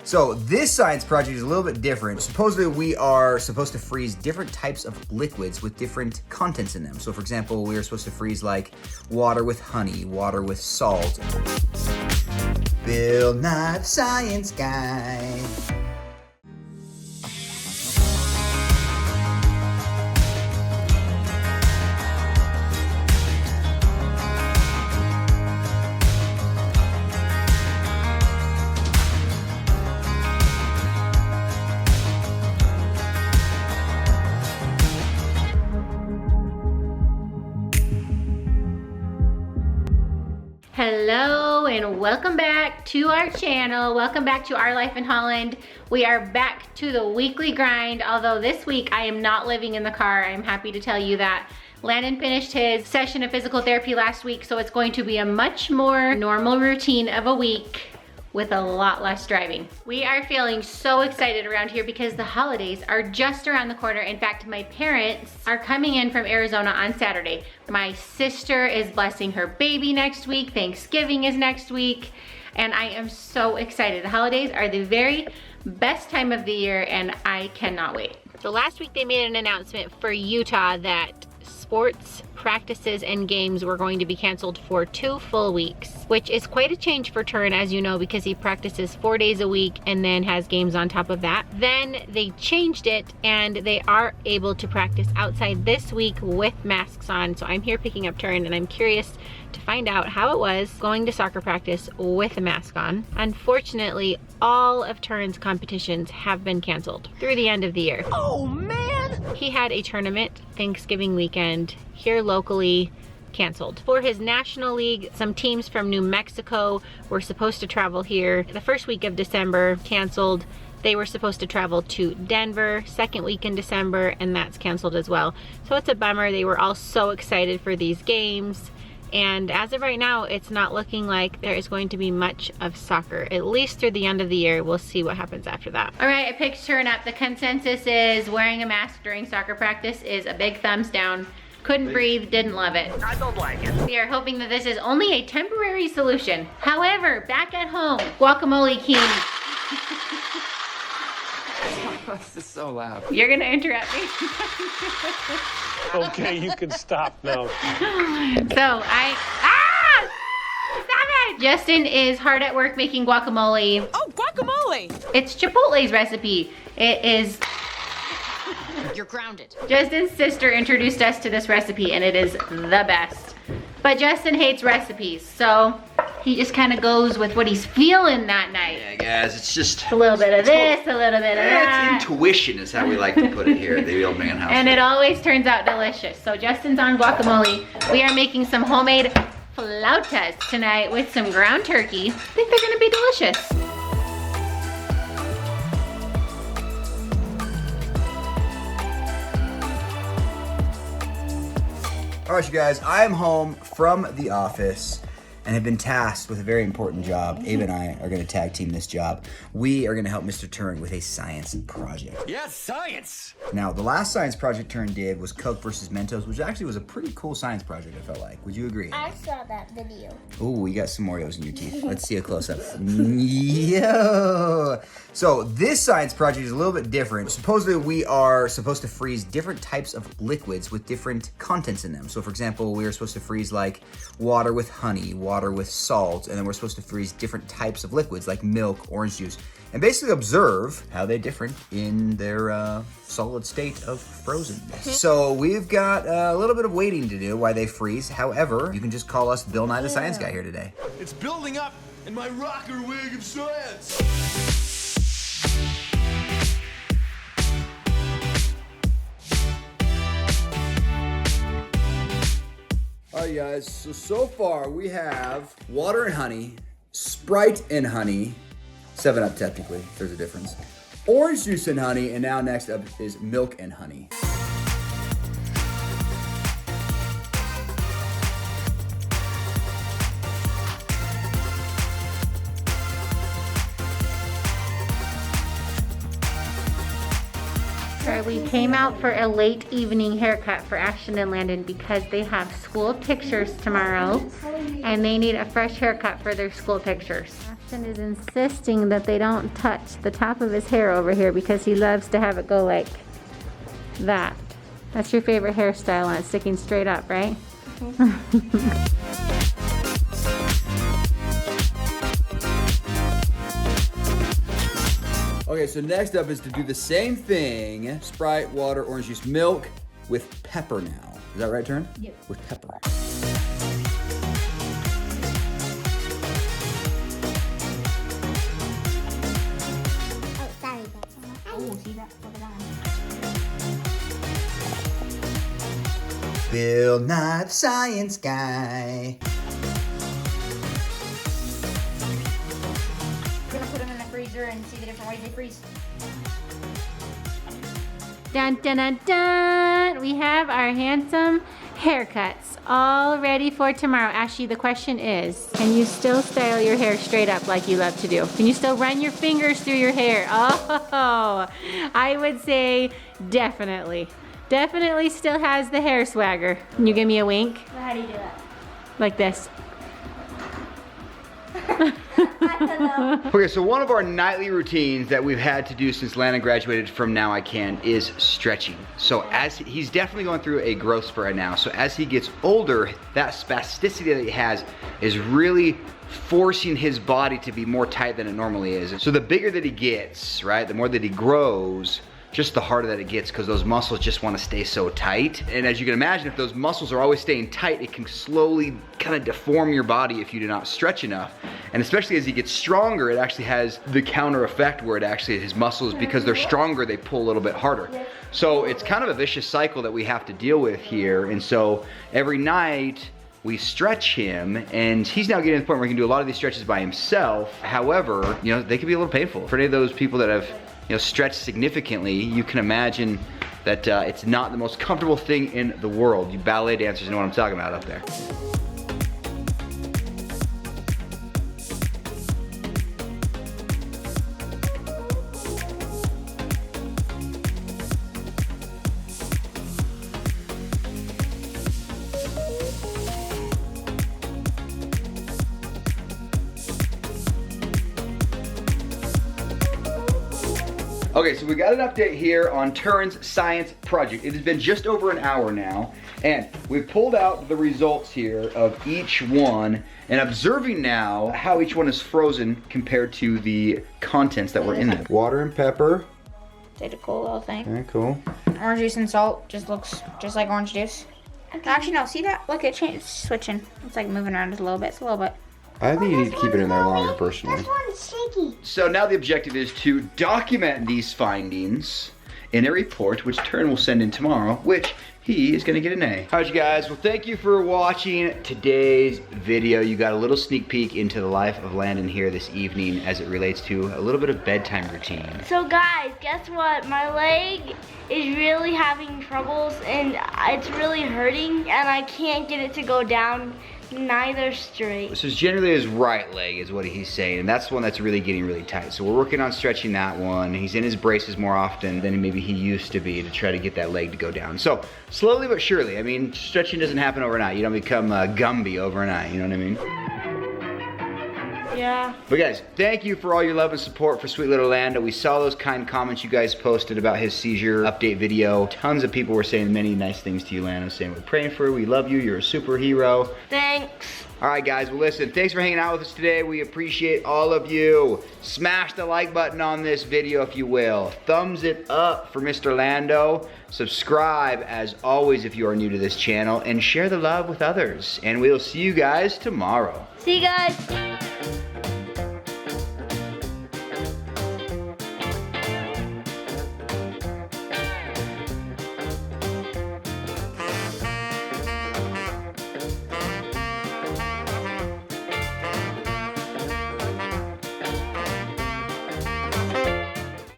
So this science project is a little bit different. Supposedly we are supposed to freeze different types of liquids with different contents in them. So for example, we are supposed to freeze like water with honey, water with salt. Bill Nye the Science Guy. Hello and welcome back to our channel. Welcome back to Our Life in Holland. We are back to the weekly grind, although this week I am not living in the car. I'm happy to tell you that. Landon finished his session of physical therapy last week, so it's going to be a much more normal routine of a week with a lot less driving. We are feeling so excited around here because the holidays are just around the corner. In fact, my parents are coming in from Arizona on Saturday. My sister is blessing her baby next week. Thanksgiving is next week. And I am so excited. The holidays are the very best time of the year and I cannot wait. So last week they made an announcement for Utah that sports practices and games were going to be canceled for 2 full weeks, which is quite a change for Turin, as you know, because he practices 4 days a week and then has games on top of that. Then they changed it and they are able to practice outside this week with masks on. So I'm here picking up Turin and I'm curious to find out how it was going to soccer practice with a mask on. Unfortunately, all of Turin's competitions have been canceled through the end of the year. Oh man! He had a tournament Thanksgiving weekend here locally, canceled. For his national league, some teams from New Mexico were supposed to travel here the first week of December, canceled. They were supposed to travel to Denver second week in December, and that's canceled as well. So it's a bummer. They were all so excited for these games. And as of right now, it's not looking like there is going to be much of soccer, at least through the end of the year. We'll see what happens after that. All right, I picked Turin up. The consensus is wearing a mask during soccer practice is a big thumbs down. Couldn't breathe, didn't love it. I don't like it. We are hoping that this is only a temporary solution. However, back at home, Guacamole King. This is so loud. You're gonna interrupt me. Okay, you can stop now. Stop it! Justin is hard at work making guacamole. Oh, guacamole! It's Chipotle's recipe. It is... You're grounded. Justin's sister introduced us to this recipe and it is the best. But Justin hates recipes, so he just kind of goes with what he's feeling that night. Yeah, guys, it's just A little bit of this, a little bit of that. it's intuition is how we like to put it here at the old man house. And it always turns out delicious. So Justin's on guacamole. We are making some homemade flautas tonight with some ground turkey. I think they're gonna be delicious. All right, you guys, I am home from the office and have been tasked with a very important job. Abe and I are gonna tag team this job. We are gonna help Mr. Turin with a science project. Yes, science! Now, the last science project Turin did was Coke versus Mentos, which actually was a pretty cool science project, I felt like. Would you agree? I saw that video. Ooh, you got some Oreos in your teeth. Let's see a close-up. Yo! So this science project is a little bit different. Supposedly we are supposed to freeze different types of liquids with different contents in them. So for example, we are supposed to freeze like water with honey, water with salt, and then we're supposed to freeze different types of liquids like milk, orange juice, and basically observe how they differ in their solid state of frozenness. So we've got a little bit of waiting to do while they freeze. However, you can just call us Bill Nye the Science Guy here today. It's building up in my rocker wig of science. All right, guys, so far we have water and honey, Sprite and honey, 7-Up technically, there's a difference, orange juice and honey, and now next up is milk and honey. Alright, we came out for a late evening haircut for Ashton and Landon because they have school pictures tomorrow and they need a fresh haircut for their school pictures. Jackson is insisting that they don't touch the top of his hair over here because he loves to have it go like that. That's your favorite hairstyle, and it's sticking straight up, right? Okay, so next up is to do the same thing. Sprite, water, orange juice, milk with pepper now. Is that right, Turn? Yep. With pepper. Oh, sorry, that's Oh, see that? Look at that. Bill Nye the Science Guy. I'm gonna put them in the freezer and see the different ways they freeze. Dun dun dun dun! We have our handsome haircuts all ready for tomorrow. Ashley, the question is, can you still style your hair straight up like you love to do? Can you still run your fingers through your hair? Oh, I would say definitely. Definitely still has the hair swagger. Can you give me a wink? How do you do that? Like this. I don't know. Okay, so one of our nightly routines that we've had to do since Lana graduated from Now I Can is stretching. So as he's definitely going through a growth spurt right now. So as he gets older, that spasticity that he has is really forcing his body to be more tight than it normally is. And so the bigger that he gets, right, the more that he grows, just the harder that it gets because those muscles just want to stay so tight. And as you can imagine, if those muscles are always staying tight, it can slowly kind of deform your body if you do not stretch enough. And especially as he gets stronger, it actually has the counter effect where it actually, his muscles, because they're stronger, they pull a little bit harder. So it's kind of a vicious cycle that we have to deal with here. And so every night, we stretch him, and he's now getting to the point where he can do a lot of these stretches by himself. However, you know, they can be a little painful. For any of those people that have, you know, stretched significantly, you can imagine that it's not the most comfortable thing in the world. You ballet dancers know what I'm talking about up there. Okay, so we got an update here on Turin's science project. It has been just over an hour now, and we've pulled out the results here of each one and observing now how each one is frozen compared to the contents that were in them. Water and pepper. Did a cool little thing. Okay, cool. Orange juice and salt just looks just like orange juice. Actually, no, see that? Look, it's switching. It's like moving around just a little bit. It's a little bit. I think you need to keep it in there longer, personally. This one's shaky. So now the objective is to document these findings in a report, which Turin will send in tomorrow, which he is gonna get an A. All right, you guys, well, thank you for watching today's video. You got a little sneak peek into the life of Landon here this evening as it relates to a little bit of bedtime routine. So guys, guess what? My leg is really having troubles and it's really hurting and I can't get it to go down neither straight. So it's generally his right leg is what he's saying, and that's the one that's really getting really tight. So we're working on stretching that one. He's in his braces more often than maybe he used to be to try to get that leg to go down. So slowly but surely, I mean, stretching doesn't happen overnight. You don't become Gumby overnight, you know what I mean? Yeah. But guys, thank you for all your love and support for sweet little Lando. We saw those kind comments you guys posted about his seizure update video. Tons of people were saying many nice things to you, Lando, saying we're praying for you, we love you, you're a superhero. Thanks. All right, guys, well, listen, thanks for hanging out with us today. We appreciate all of you. Smash the like button on this video, if you will. Thumbs it up for Mr. Lando. Subscribe, as always, if you are new to this channel, and share the love with others. And we'll see you guys tomorrow. See you guys.